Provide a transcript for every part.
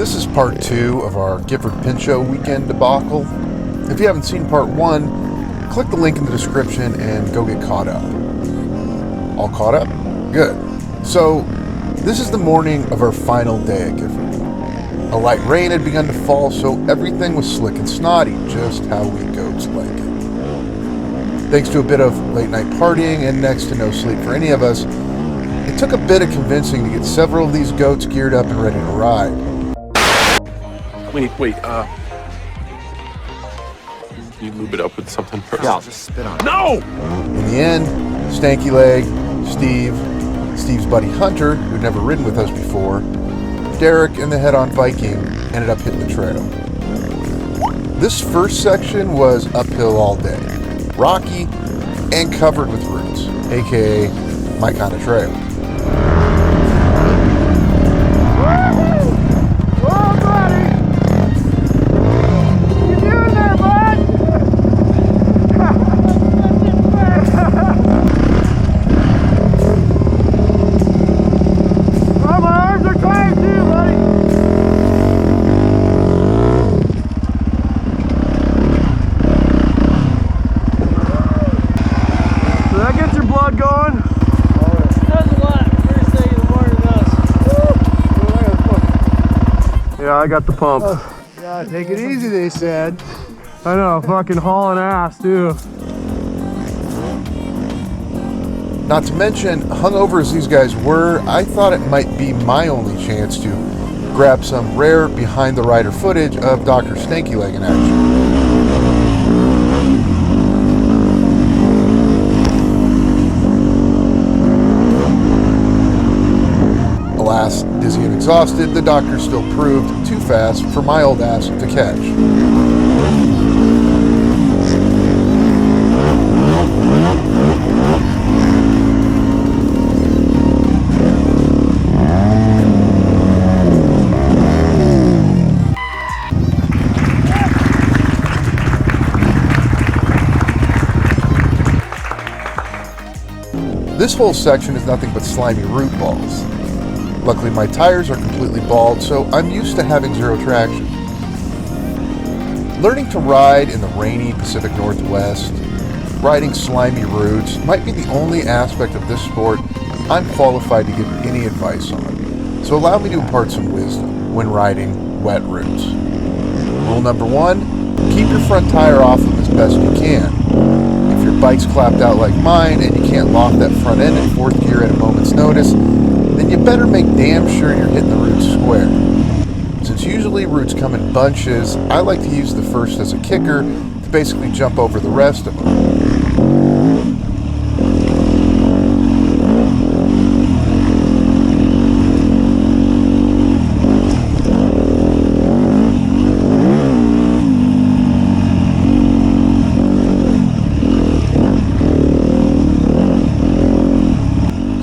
This is part 2 of our Gifford Pinchot weekend debacle. If you haven't seen part 1, click the link in the description and go get caught up. All caught up? Good. So, this is the morning of our final day at Gifford. A light rain had begun to fall, so everything was slick and snotty, just how we goats like it. Thanks to a bit of late night partying and next to no sleep for any of us, it took a bit of convincing to get several of these goats geared up and ready to ride. Wait, you lube it up with something first? Yeah, I'll just spit on it. No! In the end, Stanky Leg, Steve's buddy Hunter, who'd never ridden with us before, Derek, and the head-on Viking ended up hitting the trail. This first section was uphill all day, rocky, and covered with roots, aka my kind of trail. Yeah, I got the pump. Yeah, take it easy, they said. I know, fucking hauling ass, too. Not to mention, hungover as these guys were, I thought it might be my only chance to grab some rare behind-the-rider footage of Dr. Stanky Leg in action. Alas, dizzy and exhausted, the doctor still proved too fast for my old ass to catch. This whole section is nothing but slimy root balls. Luckily, my tires are completely bald, so I'm used to having zero traction. Learning to ride in the rainy Pacific Northwest, riding slimy roots, might be the only aspect of this sport I'm qualified to give any advice on. So allow me to impart some wisdom when riding wet roots. Rule number 1, keep your front tire off them as best you can. If your bike's clapped out like mine and you can't lock that front end in 4th gear at a moment's notice, then you better make damn sure you're hitting the roots square. Since usually roots come in bunches, I like to use the first as a kicker to basically jump over the rest of them.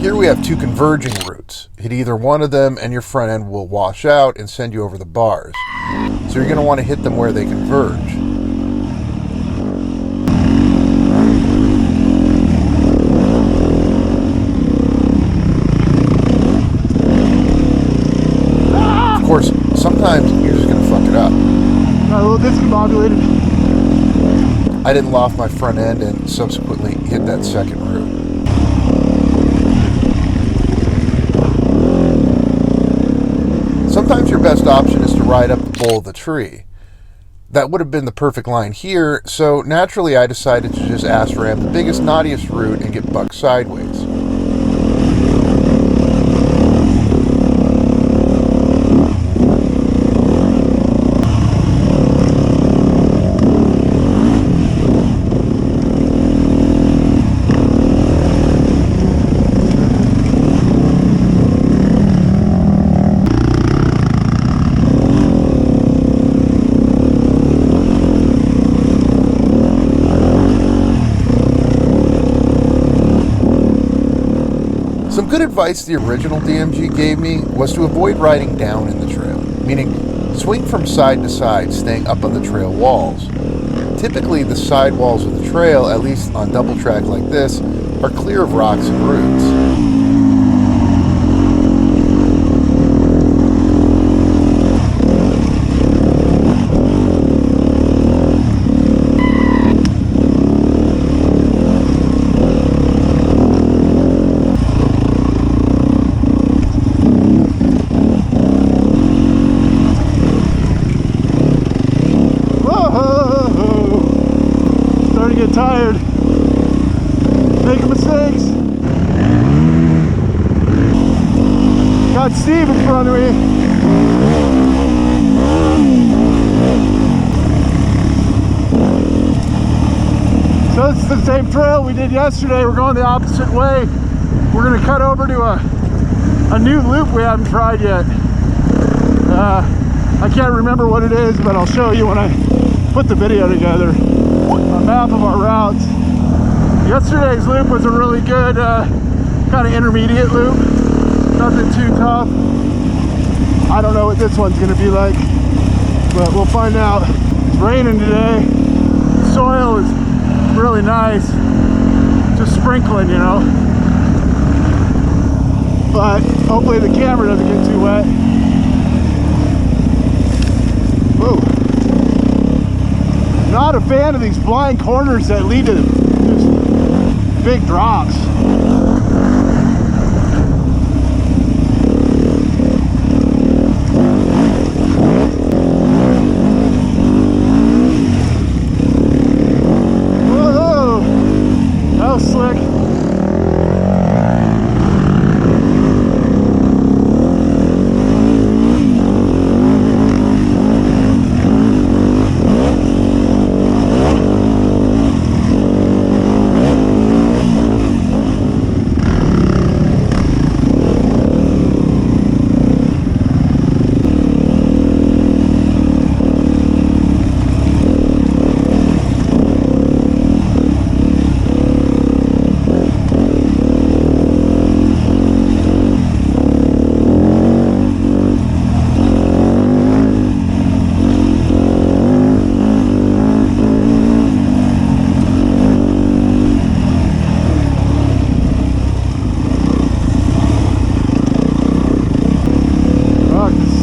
Here we have two converging roots. Hit either one of them and your front end will wash out and send you over the bars. So you're going to want to hit them where they converge. Of course, sometimes you're just going to fuck it up. A little discombobulated. I didn't loft my front end and subsequently hit that second root. Sometimes your best option is to ride up the bole of the tree. That would have been the perfect line here, so naturally I decided to just ass ram the biggest, knottiest root and get bucked sideways. Some good advice the original DMG gave me was to avoid riding down in the trail, meaning swing from side to side, staying up on the trail walls. Typically, the side walls of the trail, at least on double track like this, are clear of rocks and roots. got Steve in front of me. So it's the same trail we did yesterday. We're going the opposite way. We're gonna cut over to a new loop we haven't tried yet. I can't remember what it is, but I'll show you when I put the video together. A map of our routes. Yesterday's loop was a really good kind of intermediate loop. Nothing too tough. I don't know what this one's gonna be like, but we'll find out. It's raining today. The soil is really nice. Just sprinkling, you know. But hopefully the camera doesn't get too wet. Whoa. Not a fan of these blind corners that lead to just big drops. Whoa, that was slick.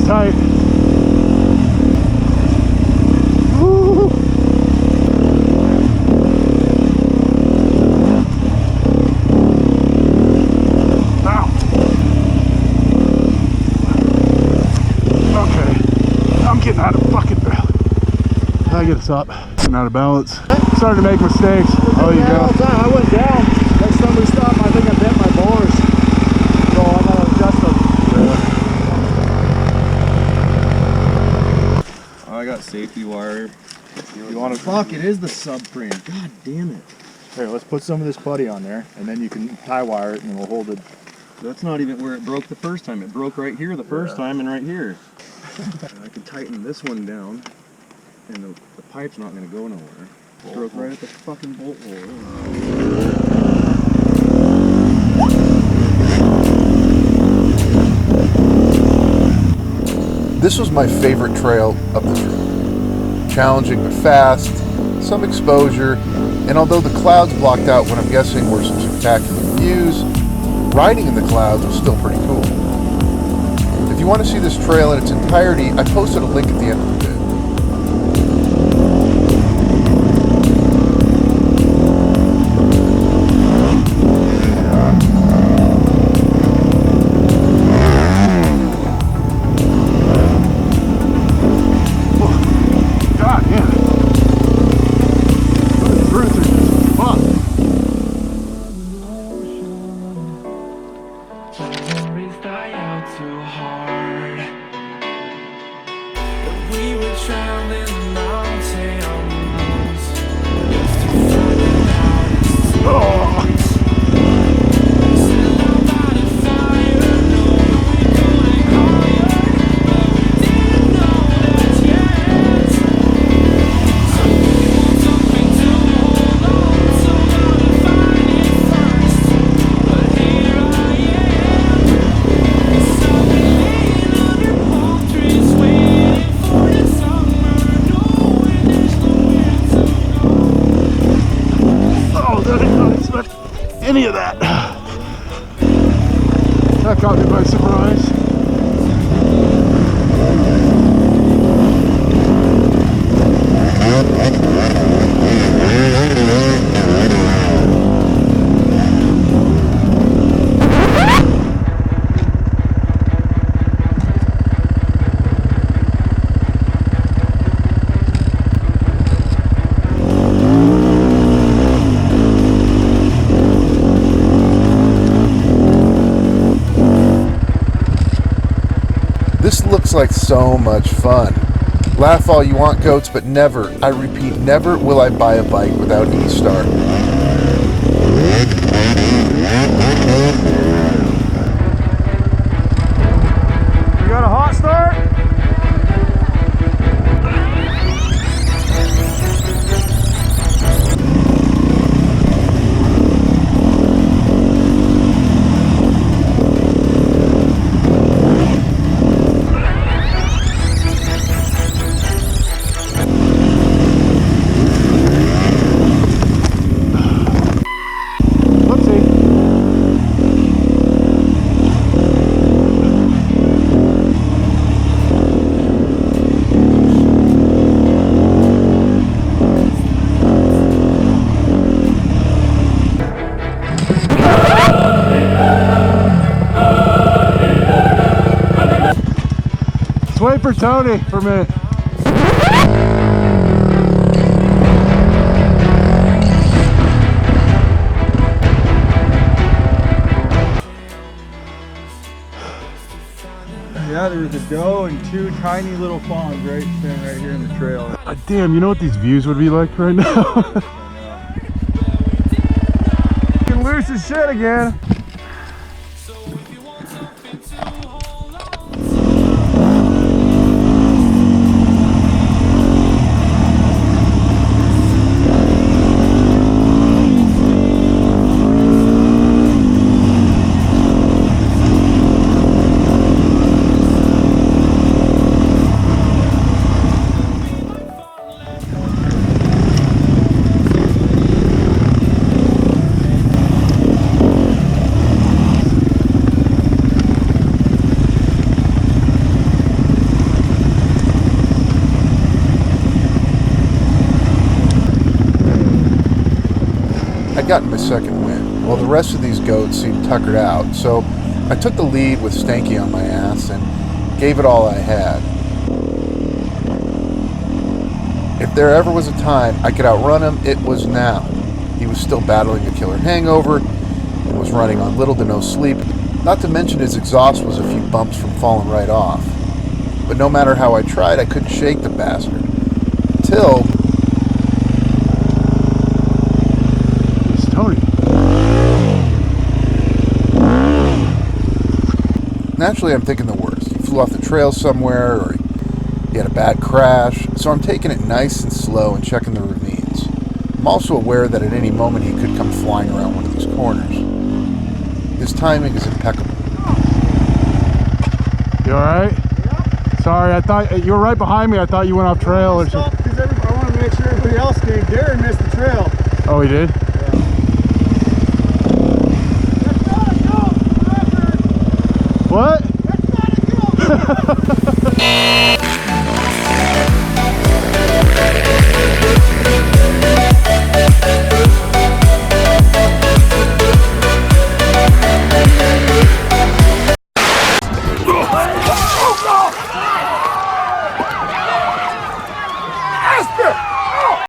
Tight. Woo. Ow. Okay, I'm getting out of fucking balance. I get us up. Getting out of balance. Starting to make mistakes. Oh, you go. I went down. Next time we stop, I think I bent my bars. So I gotta adjust them. I got safety wire. You want to fuck? It is the subframe. God damn it! Here, let's put some of this putty on there, and then you can tie wire it, and we'll hold it. That's not even where it broke the first time. It broke right here the first time, and right here. I can tighten this one down, and the pipe's not going to go nowhere. It broke right at the fucking bolt hole. This was my favorite trail of the trip. Challenging but fast, some exposure, and although the clouds blocked out what I'm guessing were some spectacular views, riding in the clouds was still pretty cool. If you want to see this trail in its entirety, I posted a link at the end of the video. Any of that. That caught me by surprise. This looks like so much fun. Laugh all you want, goats, but never, I repeat, never will I buy a bike without e-start. You got a hot start? Wait for Tony for a minute. Yeah, there was a doe and two tiny little fawns standing right here in the trail. Damn, you know what these views would be like right now? Getting loose as shit again. I'd gotten my second win, while the rest of these goats seemed tuckered out, so I took the lead with Stanky on my ass and gave it all I had. If there ever was a time I could outrun him, it was now. He was still battling a killer hangover and was running on little to no sleep, not to mention his exhaust was a few bumps from falling right off. But no matter how I tried, I couldn't shake the bastard. Until... Tony. Naturally, I'm thinking the worst. He flew off the trail somewhere, or he had a bad crash, so I'm taking it nice and slow and checking the ravines. I'm also aware that at any moment he could come flying around one of these corners. His timing is impeccable. You alright? Yeah. Sorry, I thought you were right behind me. I thought you went off trail or something. I want to make sure everybody else came. Darren missed the trail. Oh, he did? What? That's not a goat!